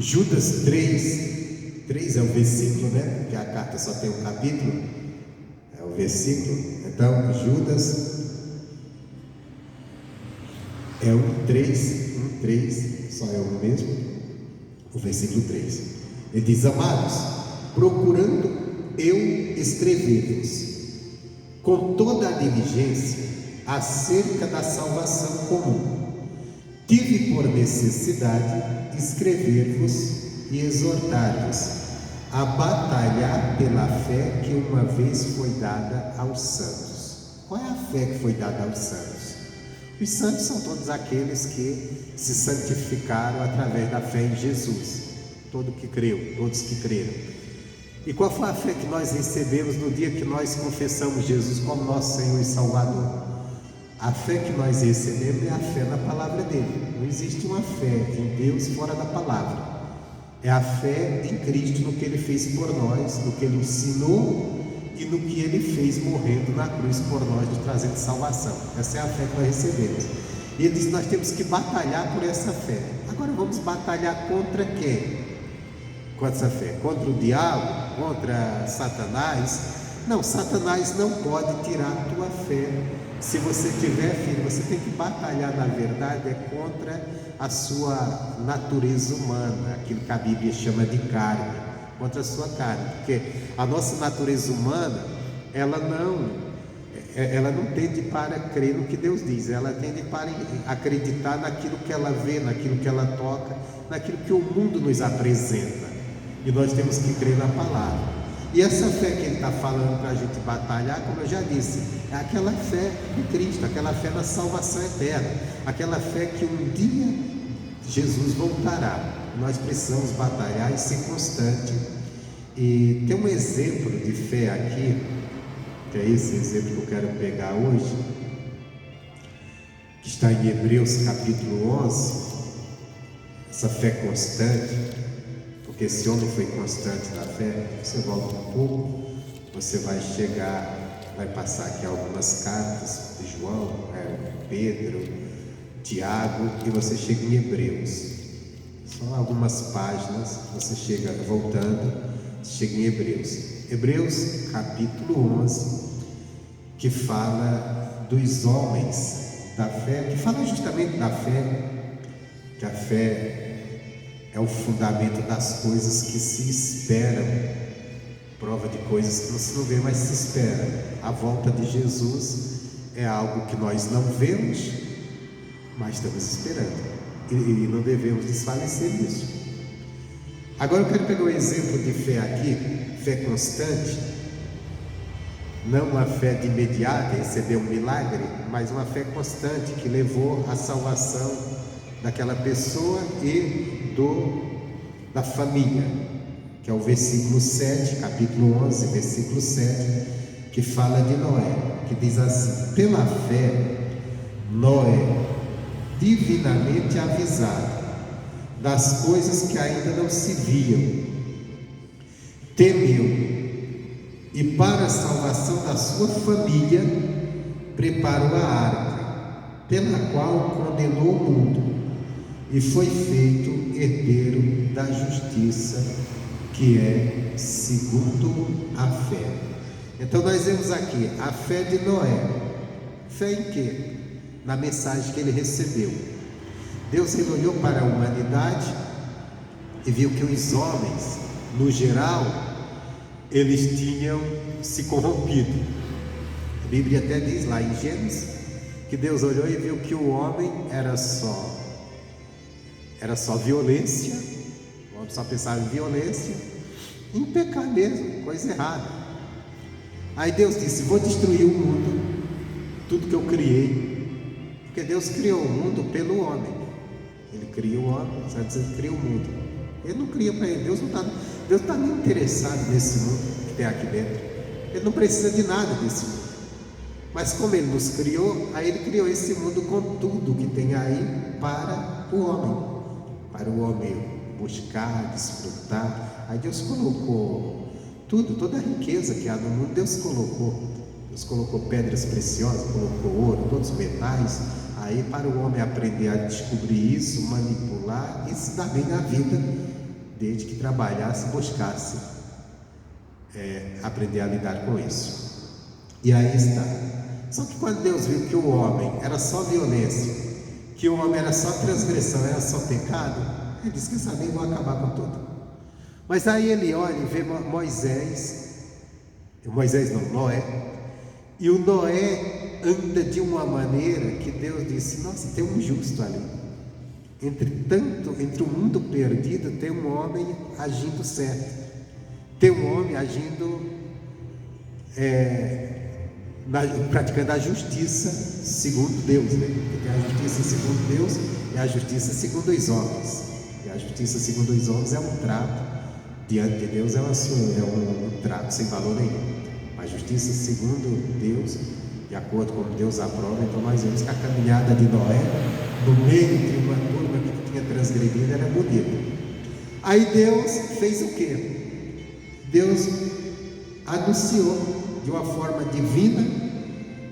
Judas 3 é o versículo, né? Porque a carta só tem um capítulo, é o versículo. Então, Judas é 1:3, só é o mesmo, o versículo 3. Ele diz: amados, procurando eu escrever-vos com toda a diligência acerca da salvação comum, tive por necessidade escrever-vos e exortar-vos a batalhar pela fé que uma vez foi dada aos santos. Qual é a fé que foi dada aos santos? Os santos são todos aqueles que se santificaram através da fé em Jesus, todos que creram. E qual foi a fé que nós recebemos no dia que nós confessamos Jesus como nosso Senhor e Salvador? A fé que nós recebemos é a fé na palavra dele. Não existe uma fé em Deus fora da palavra. É a fé em Cristo, no que ele fez por nós, no que ele ensinou e no que ele fez morrendo na cruz por nós, nos trazendo salvação. Essa é a fé que nós recebemos. E ele diz que nós temos que batalhar por essa fé. Agora vamos batalhar contra quem? Contra essa fé? Contra o diabo? Contra Satanás? Não, Satanás não pode tirar a tua fé. Se você tiver, filho, você tem que batalhar, na verdade, contra a sua natureza humana, aquilo que a Bíblia chama de carne, contra a sua carne, porque a nossa natureza humana, ela não tende para crer no que Deus diz, ela tende para acreditar naquilo que ela vê, naquilo que ela toca, naquilo que o mundo nos apresenta, e nós temos que crer na palavra. E essa fé que ele está falando para a gente batalhar, como eu já disse, é aquela fé em Cristo, aquela fé na salvação eterna, aquela fé que um dia Jesus voltará. Nós precisamos batalhar e ser constante. E tem um exemplo de fé aqui, que é esse exemplo que eu quero pegar hoje, que está em Hebreus capítulo 11, essa fé constante. Porque esse homem foi constante na fé. Você volta um pouco, você vai passar aqui algumas cartas de João, Pedro, Tiago, e você chega em Hebreus. Só algumas páginas, você chega em Hebreus. Hebreus capítulo 11, que fala dos homens da fé, que fala justamente da fé, que a fé é o fundamento das coisas que se esperam, prova de coisas que você não vê, mas se espera. A volta de Jesus é algo que nós não vemos, mas estamos esperando, e não devemos desfalecer nisso. Agora eu quero pegar um exemplo de fé aqui, fé constante, não uma fé de imediato, receber um milagre, mas uma fé constante que levou à salvação daquela pessoa e da família, que é o versículo 7, capítulo 11, versículo 7, que fala de Noé, que diz assim: pela fé, Noé, divinamente avisado das coisas que ainda não se viam, temeu, e para a salvação da sua família, preparou a arca, pela qual condenou o mundo, e foi feito herdeiro da justiça, que é segundo a fé. Então nós vemos aqui a fé de Noé. Fé em quê? Na mensagem que ele recebeu. Deus, ele olhou para a humanidade e viu que os homens, no geral, eles tinham se corrompido. A Bíblia até diz lá em Gênesis que Deus olhou e viu que o homem era só violência, o homem só pensava em violência, em pecar mesmo, coisa errada. Aí Deus disse: vou destruir o mundo, tudo que eu criei, porque Deus criou o mundo pelo homem. Ele cria o homem, ele cria o mundo. Ele não cria para ele. Deus não está nem interessado nesse mundo que tem aqui dentro. Ele não precisa de nada desse mundo. Mas como ele nos criou, aí ele criou esse mundo com tudo que tem aí para o homem. Para o homem buscar, desfrutar. Aí Deus colocou tudo, toda a riqueza que há no mundo, Deus colocou pedras preciosas, colocou ouro, todos os metais, aí para o homem aprender a descobrir isso, manipular e se dar bem na vida desde que trabalhasse e buscasse aprender a lidar com isso. E aí está. Só que quando Deus viu que o homem era só violência, que o homem era só transgressão, era só pecado, ele disse: quer saber, eu vou acabar com tudo. Mas aí ele olha e vê Noé, e o Noé anda de uma maneira que Deus disse: nossa, tem um justo ali. Entre o mundo perdido, tem um homem agindo certo, tem um homem agindo, praticando a justiça segundo Deus, né? Porque a justiça segundo Deus é a justiça segundo os homens, e a justiça segundo os homens é um trato diante de Deus, é um trato sem valor nenhum. A justiça segundo Deus, de acordo com Deus aprova. Então nós vemos que a caminhada de Noé, no meio de uma turma que tinha transgredido, era bonita. Aí Deus fez o quê? Deus anunciou de uma forma divina,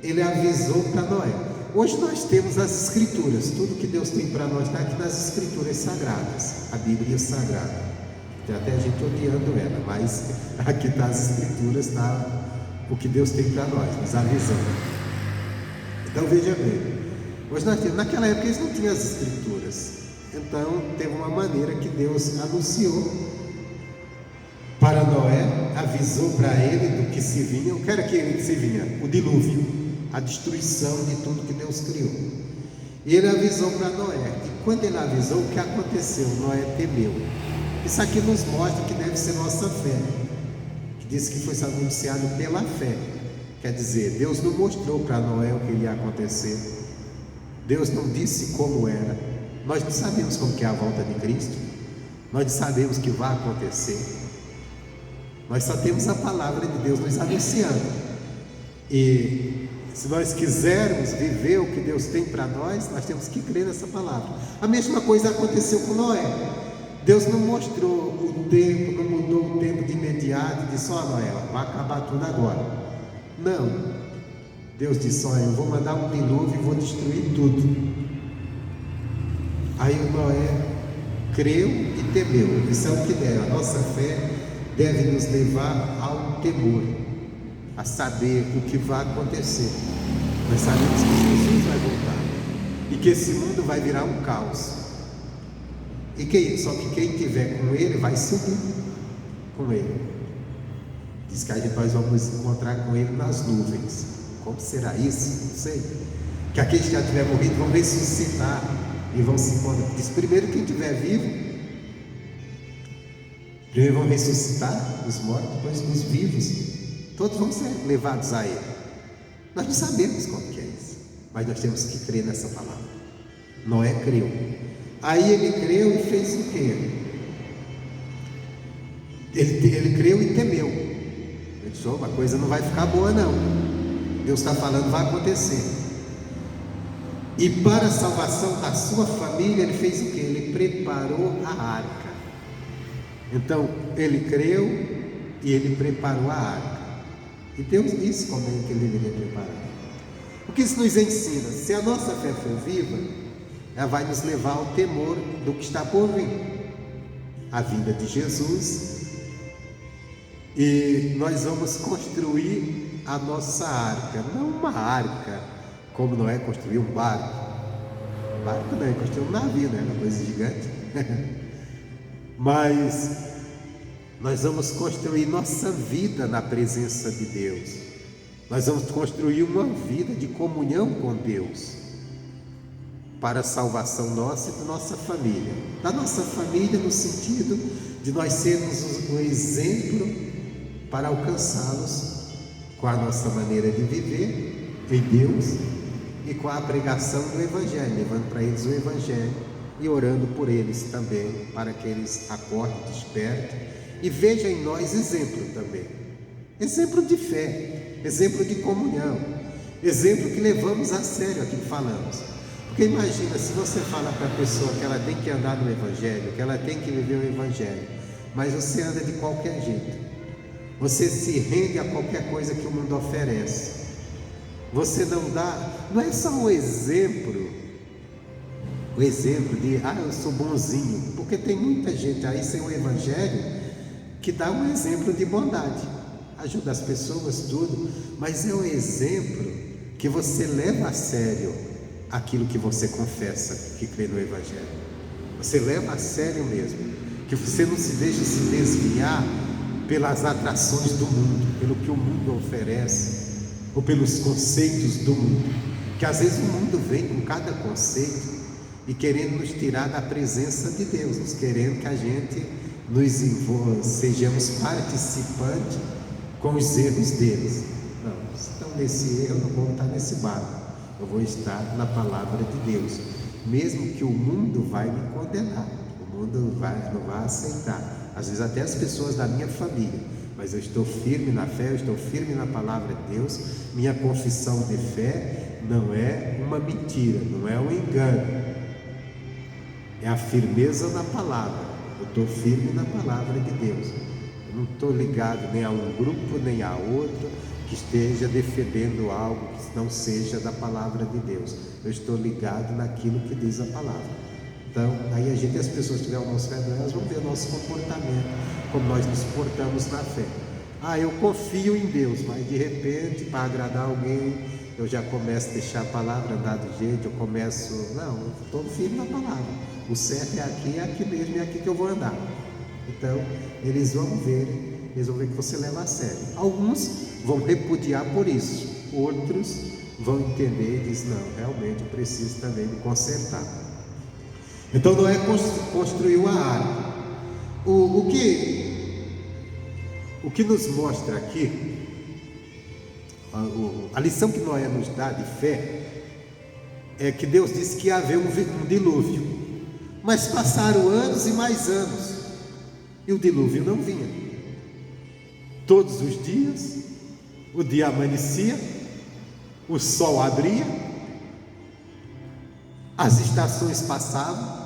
ele avisou para Noé. Hoje nós temos as escrituras, tudo que Deus tem para nós está aqui nas escrituras sagradas, a Bíblia Sagrada. Tem até gente odiando ela, mas aqui está as escrituras, está o que Deus tem para nós, nos avisando. Então veja bem, hoje nós temos, naquela época eles não tinham as escrituras, então teve uma maneira que Deus anunciou para Noé, avisou para ele do que se vinha. O que era que se vinha? O dilúvio, a destruição de tudo que Deus criou. E ele avisou para Noé, e quando ele avisou, o que aconteceu? Noé temeu. Isso aqui nos mostra que deve ser nossa fé, que diz que foi anunciado pela fé. Quer dizer, Deus não mostrou para Noé o que iria acontecer, Deus não disse como era. Nós não sabemos como que é a volta de Cristo, nós não sabemos o que vai acontecer, nós só temos a palavra de Deus nos anunciando. E se nós quisermos viver o que Deus tem para nós, nós temos que crer nessa palavra. A mesma coisa aconteceu com Noé. Deus não mostrou o tempo, não mudou o tempo de imediato e disse: ó, Noé, vai acabar tudo agora. Não, Deus disse: olha, eu vou mandar um dilúvio e vou destruir tudo. Aí o Noé creu e temeu. Isso é o que deve. A nossa fé deve nos levar ao temor, a saber o que vai acontecer. Nós sabemos que Jesus vai voltar e que esse mundo vai virar um caos. Só que quem estiver com ele vai subir com ele. Diz que nós vamos encontrar com ele nas nuvens. Como será isso? Não sei. Que aqueles que já tiver morrido vão ressuscitar e vão se encontrar. Diz: primeiro quem estiver vivo, primeiro vão ressuscitar os mortos, depois os vivos, todos vão ser levados a ele. Nós não sabemos como que é isso, mas nós temos que crer nessa palavra. Noé creu. Aí ele creu e fez o quê? Ele creu e temeu. Ele disse: uma coisa não vai ficar boa não, Deus está falando, vai acontecer. E para a salvação da sua família, ele fez o quê? Ele preparou a arca. Então ele creu e ele preparou a arca. E Deus disse como é que ele deveria preparar. O que isso nos ensina? Se a nossa fé for viva, ela vai nos levar ao temor do que está por vir, a vinda de Jesus. E nós vamos construir a nossa arca, não uma arca como Noé construiu um barco. Barco não, ele construiu um navio, né? Uma coisa gigante. Mas nós vamos construir nossa vida na presença de Deus. Nós vamos construir uma vida de comunhão com Deus, para a salvação nossa e da nossa família. Da nossa família no sentido de nós sermos um exemplo para alcançá-los com a nossa maneira de viver em Deus e com a pregação do Evangelho, levando para eles o Evangelho e orando por eles também, para que eles acordem, despertem e vejam em nós exemplo também. Exemplo de fé, exemplo de comunhão, exemplo que levamos a sério aquilo que falamos. Porque imagina, se você fala para a pessoa que ela tem que andar no Evangelho, que ela tem que viver o Evangelho, mas você anda de qualquer jeito, você se rende a qualquer coisa que o mundo oferece, você não dá, não é só um exemplo o exemplo de, eu sou bonzinho, porque tem muita gente aí sem o Evangelho que dá um exemplo de bondade, ajuda as pessoas, tudo, mas é o exemplo que você leva a sério aquilo que você confessa que crê no Evangelho. Você leva a sério mesmo, que você não se deixa se desviar pelas atrações do mundo, pelo que o mundo oferece, ou pelos conceitos do mundo, que às vezes o mundo vem com cada conceito e querendo nos tirar da presença de Deus, nos querendo que a gente nos envolva, sejamos participantes com os erros deles. Não, se estão nesse erro, eu não vou estar nesse barco, eu vou estar na palavra de Deus, mesmo que o mundo vai me condenar, o mundo não vai aceitar, às vezes até as pessoas da minha família, mas eu estou firme na fé, eu estou firme na palavra de Deus. Minha confissão de fé não é uma mentira, não é um engano, é a firmeza na palavra. Eu estou firme na palavra de Deus, eu não estou ligado nem a um grupo nem a outro que esteja defendendo algo que não seja da palavra de Deus. Eu estou ligado naquilo que diz a palavra. Então, aí as pessoas que estiverem ao nosso redor, elas vão ver o nosso comportamento, como nós nos portamos na fé. Eu confio em Deus, mas de repente, para agradar alguém, eu já começo a deixar a palavra andar do jeito, eu estou firme na palavra. O certo é aqui mesmo, é aqui que eu vou andar. Então, eles vão ver que você leva a sério. Alguns vão repudiar por isso, outros vão entender e dizem, não, realmente eu preciso também me consertar. Então Noé construiu a arca. O que nos mostra aqui, a lição que Noé nos dá de fé, é que Deus disse que ia haver um dilúvio, mas passaram anos e mais anos, e o dilúvio não vinha. Todos os dias, o dia amanhecia, o sol abria, as estações passavam,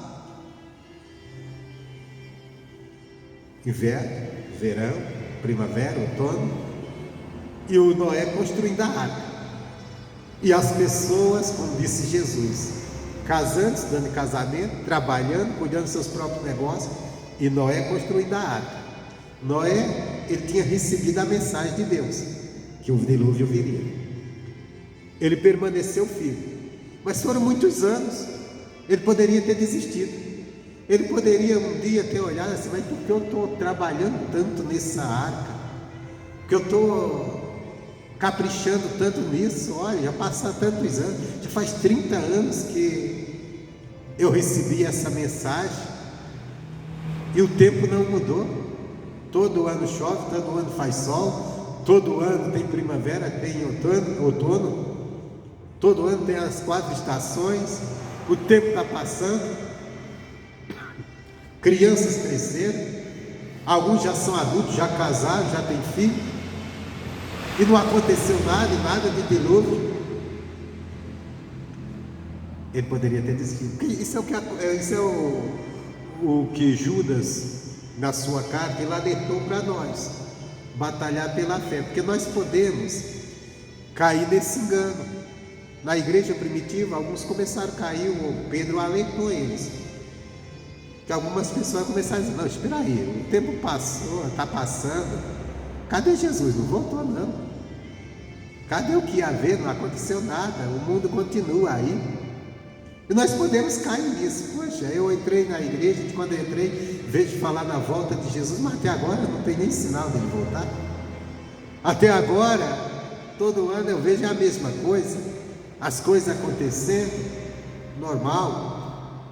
inverno, verão, primavera, outono, e o Noé construindo a arca. E as pessoas, como disse Jesus, casando, dando casamento, trabalhando, cuidando dos seus próprios negócios, e Noé construindo a arca. Noé, ele tinha recebido a mensagem de Deus, que o dilúvio viria. Ele permaneceu firme, mas foram muitos anos. Ele poderia ter desistido, ele poderia um dia ter olhado assim, mas por que eu estou trabalhando tanto nessa arca? Porque eu estou caprichando tanto nisso? Olha, já passaram tantos anos, já faz 30 anos que eu recebi essa mensagem e o tempo não mudou. Todo ano chove, todo ano faz sol, todo ano tem primavera, tem outono, todo ano tem as 4 estações, o tempo está passando, crianças cresceram, alguns já são adultos, já casaram, já têm filho, e não aconteceu nada de dilúvio. Ele poderia ter desistido. Isso é o que Judas, na sua carta, ele alertou para nós, batalhar pela fé, porque nós podemos cair nesse engano. Na igreja primitiva, alguns começaram a cair, o Pedro alertou eles, que algumas pessoas começaram a dizer, não, espera aí, o tempo passou, está passando, cadê Jesus? Não voltou não, cadê o que ia haver? Não aconteceu nada, o mundo continua aí. E nós podemos cair nisso. Poxa, eu entrei na igreja, e quando eu entrei, vejo falar na volta de Jesus, mas até agora não tem nem sinal dele voltar. Até agora, todo ano eu vejo a mesma coisa, as coisas acontecendo, normal.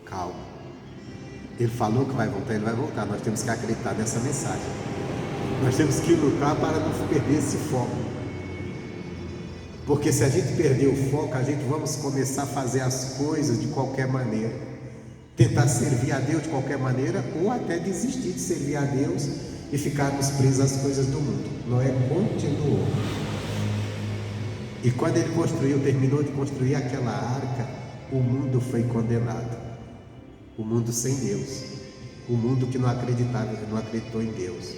Calma, ele falou que vai voltar, ele vai voltar. Nós temos que acreditar nessa mensagem, nós temos que lutar para não perder esse foco, porque se a gente perder o foco, a gente vamos começar a fazer as coisas de qualquer maneira, tentar servir a Deus de qualquer maneira, ou até desistir de servir a Deus e ficarmos presos às coisas do mundo. Noé continuou, e quando ele terminou de construir aquela arca, o mundo foi condenado, o mundo sem Deus, o mundo que não acreditava, não acreditou em Deus,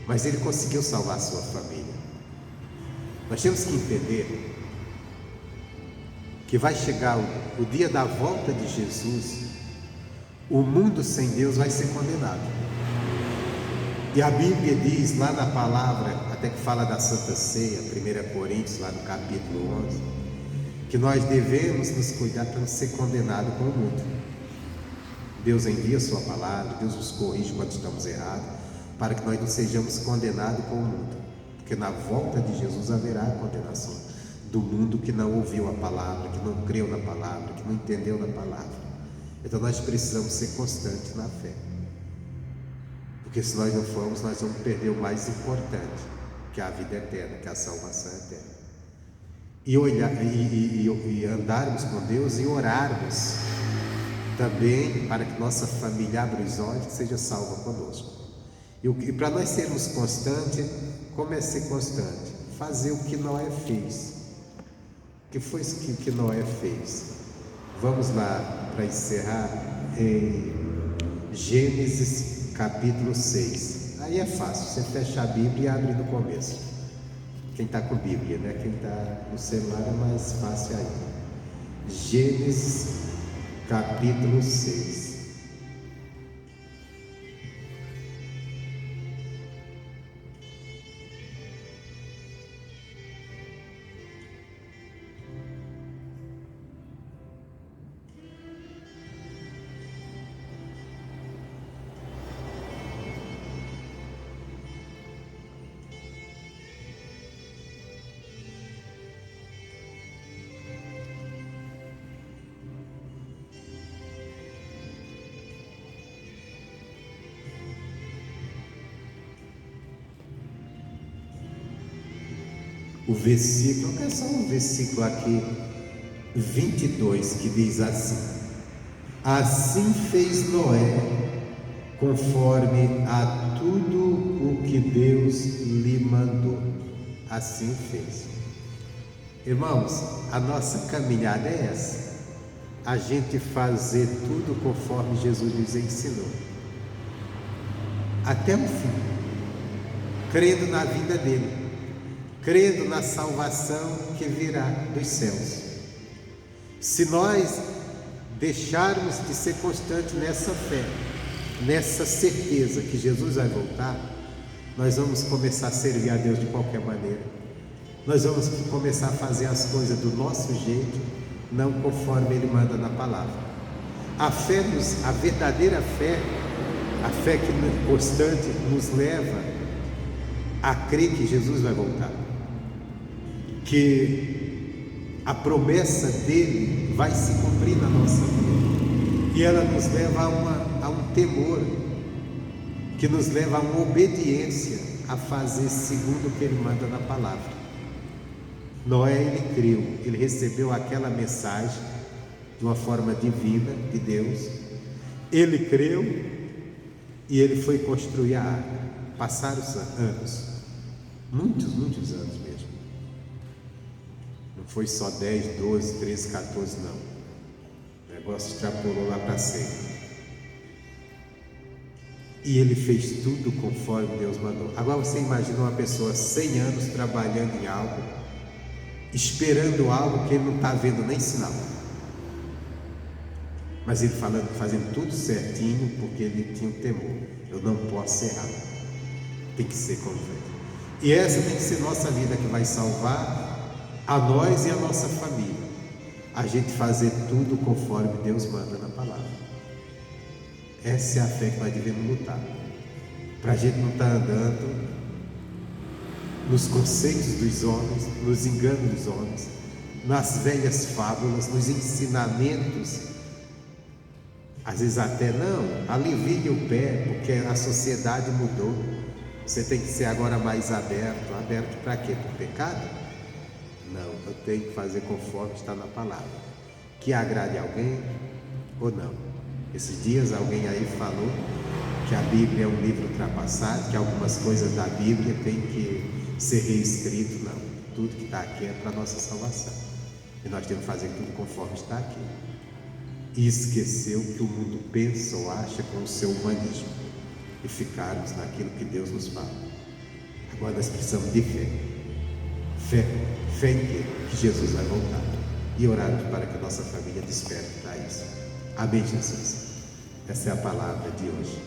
mas ele conseguiu salvar a sua família. Nós temos que entender que vai chegar o dia da volta de Jesus, o mundo sem Deus vai ser condenado. E a Bíblia diz lá na palavra, até que fala da Santa Ceia, 1 Coríntios, lá no capítulo 11, que nós devemos nos cuidar para não ser condenado com o mundo. Deus envia a sua palavra, Deus nos corrige quando estamos errados, para que nós não sejamos condenados com o mundo, porque na volta de Jesus haverá a condenação do mundo que não ouviu a palavra, que não creu na palavra, que não entendeu na palavra. Então nós precisamos ser constantes na fé, porque se nós não formos, nós vamos perder o mais importante, que é a vida eterna, que é a salvação eterna. E andarmos com Deus e orarmos também para que nossa família abra os olhos e seja salva conosco. E para nós sermos constantes, como é ser constante? Fazer o que Noé fez. O que foi que Noé fez? Vamos lá para encerrar em Gênesis capítulo 6. Aí é fácil, você fecha a Bíblia e abre no começo. Quem está com Bíblia, né? Quem está no celular é mais fácil ainda. Gênesis capítulo 6. O versículo, é só um versículo aqui, 22, que diz assim: assim fez Noé, conforme a tudo o que Deus lhe mandou, assim fez. Irmãos, a nossa caminhada é essa, a gente fazer tudo conforme Jesus nos ensinou, até o fim, crendo na vida dele, crendo na salvação que virá dos céus. Se nós deixarmos de ser constantes nessa fé, nessa certeza que Jesus vai voltar, nós vamos começar a servir a Deus de qualquer maneira. Nós vamos começar a fazer as coisas do nosso jeito, não conforme Ele manda na palavra. A verdadeira fé, a fé que é constante, nos leva a crer que Jesus vai voltar, que a promessa dele vai se cumprir na nossa vida, e ela nos leva a um temor, que nos leva a uma obediência a fazer segundo o que ele manda na palavra. Noé, ele creu, ele recebeu aquela mensagem de uma forma divina de Deus, ele creu e ele foi construir a arca. Passaram os anos, muitos anos mesmo. Não foi só 10, 12, 13, 14, não. O negócio extrapolou lá para sempre. E ele fez tudo conforme Deus mandou. Agora você imagina uma pessoa 100 anos trabalhando em algo, esperando algo que ele não está vendo nem sinal, mas ele fazendo tudo certinho, porque ele tinha um temor: eu não posso errar, tem que ser confiante. E essa tem que ser nossa vida, que vai salvar a nós e a nossa família, a gente fazer tudo conforme Deus manda na palavra. Essa é a fé que nós devemos lutar, para a gente não estar andando nos conceitos dos homens, nos enganos dos homens, nas velhas fábulas, nos ensinamentos, às vezes até não, alivie o pé, porque a sociedade mudou, você tem que ser agora mais aberto. Aberto para quê? Para o pecado? Não, eu tenho que fazer conforme está na palavra, que agrade alguém ou não. Esses dias alguém aí falou que a Bíblia é um livro ultrapassado, que algumas coisas da Bíblia tem que ser reescrito. Não, tudo que está aqui é para a nossa salvação, e nós temos que fazer tudo conforme está aqui, e esquecer o que o mundo pensa ou acha com o seu humanismo, e ficarmos naquilo que Deus nos fala. Agora nós precisamos de fé em que Jesus vai voltar, e orar para que a nossa família desperte para isso. Amém, Jesus? Essa é a palavra de hoje.